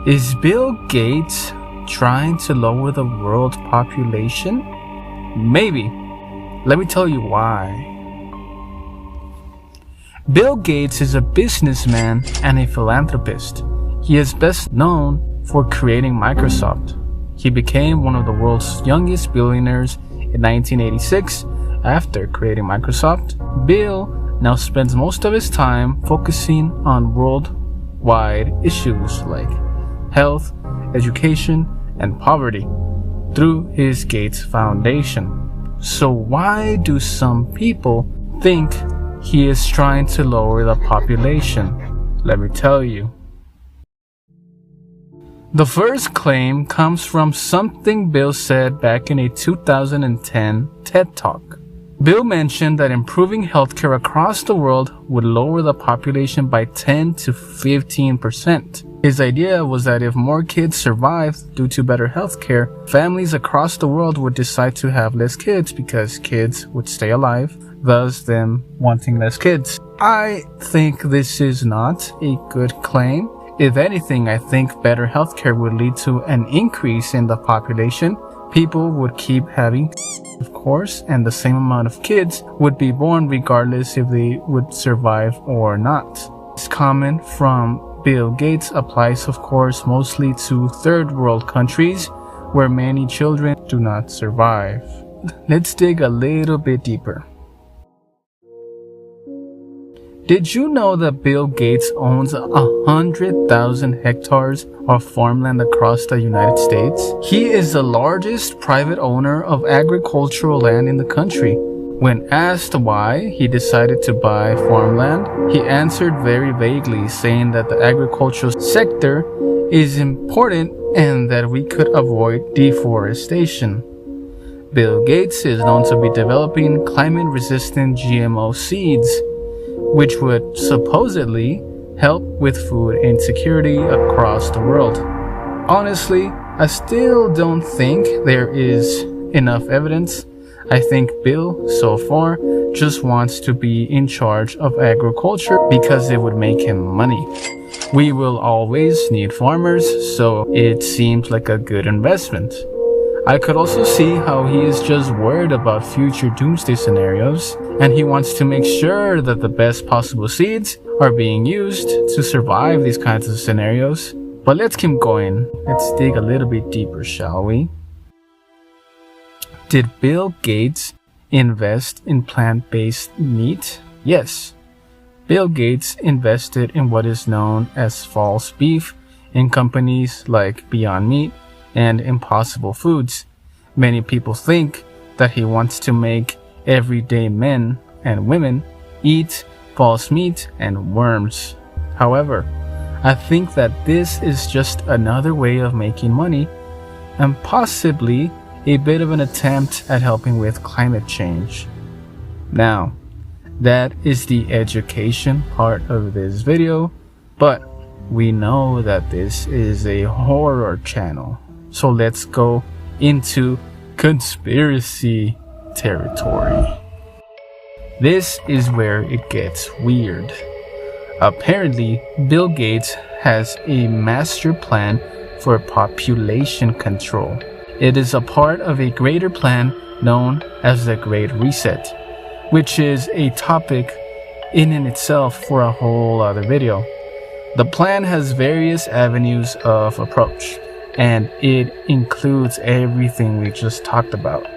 Is Bill Gates trying to lower the world's population? Maybe. Let me tell you why. Bill Gates is a businessman and a philanthropist. He is best known for creating Microsoft. He became one of the world's youngest billionaires in 1986 after creating Microsoft. Bill now spends most of his time focusing on worldwide issues like health, education, and poverty through his Gates Foundation. So why do some people think he is trying to lower the population? Let me tell you. The first claim comes from something Bill said back in a 2010 TED Talk. Bill mentioned that improving healthcare across the world would lower the population by 10 to 15%. His idea was that if more kids survived due to better healthcare, families across the world would decide to have less kids because kids would stay alive, thus them wanting less kids. I think this is not a good claim. If anything, I think better healthcare would lead to an increase in the population. People would keep having, of course, and the same amount of kids would be born regardless if they would survive or not. This comment from Bill Gates applies, of course, mostly to third world countries where many children do not survive. Let's dig a little bit deeper. Did you know that Bill Gates owns 100,000 hectares of farmland across the United States? He is the largest private owner of agricultural land in the country. When asked why he decided to buy farmland, he answered very vaguely, saying that the agricultural sector is important and that we could avoid deforestation. Bill Gates is known to be developing climate-resistant GMO seeds, which would supposedly help with food insecurity across the world. Honestly, I still don't think there is enough evidence. I think Bill, so far, just wants to be in charge of agriculture because it would make him money. We will always need farmers, so it seems like a good investment. I could also see how he is just worried about future doomsday scenarios, and he wants to make sure that the best possible seeds are being used to survive these kinds of scenarios. But let's keep going. Let's dig a little bit deeper, shall we? Did Bill Gates invest in plant-based meat? Yes. Bill Gates invested in what is known as false beef in companies like Beyond Meat and Impossible Foods. Many people think that he wants to make everyday men and women eat false meat and worms. However, I think that this is just another way of making money and possibly a bit of an attempt at helping with climate change. Now, that is the education part of this video, but we know that this is a horror channel. So let's go into conspiracy territory. This is where it gets weird. Apparently, Bill Gates has a master plan for population control. It is a part of a greater plan known as the Great Reset, which is a topic in itself for a whole other video. The plan has various avenues of approach, and it includes everything we just talked about.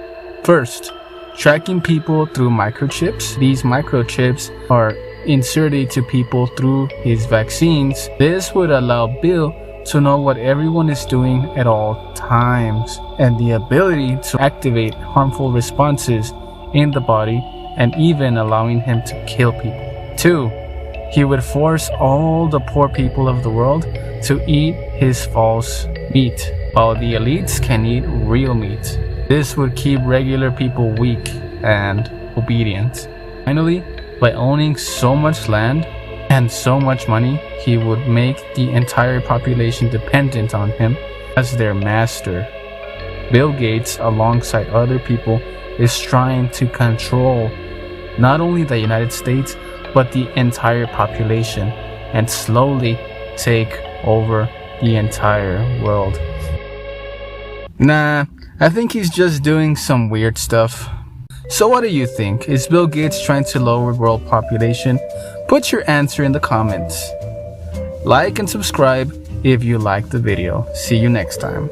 First, tracking people through microchips. These microchips are inserted to people through his vaccines. This would allow Bill to know what everyone is doing at all times, and the ability to activate harmful responses in the body, and even allowing him to kill people. 2, he would force all the poor people of the world to eat his false meat, while the elites can eat real meat. This would keep regular people weak and obedient. Finally, by owning so much land and so much money, he would make the entire population dependent on him as their master. Bill Gates, alongside other people, is trying to control not only the United States, but the entire population, and slowly take over the entire world. Nah, I think he's just doing some weird stuff. So what do you think? Is Bill Gates trying to lower world population? Put your answer in the comments. Like and subscribe if you liked the video. See you next time.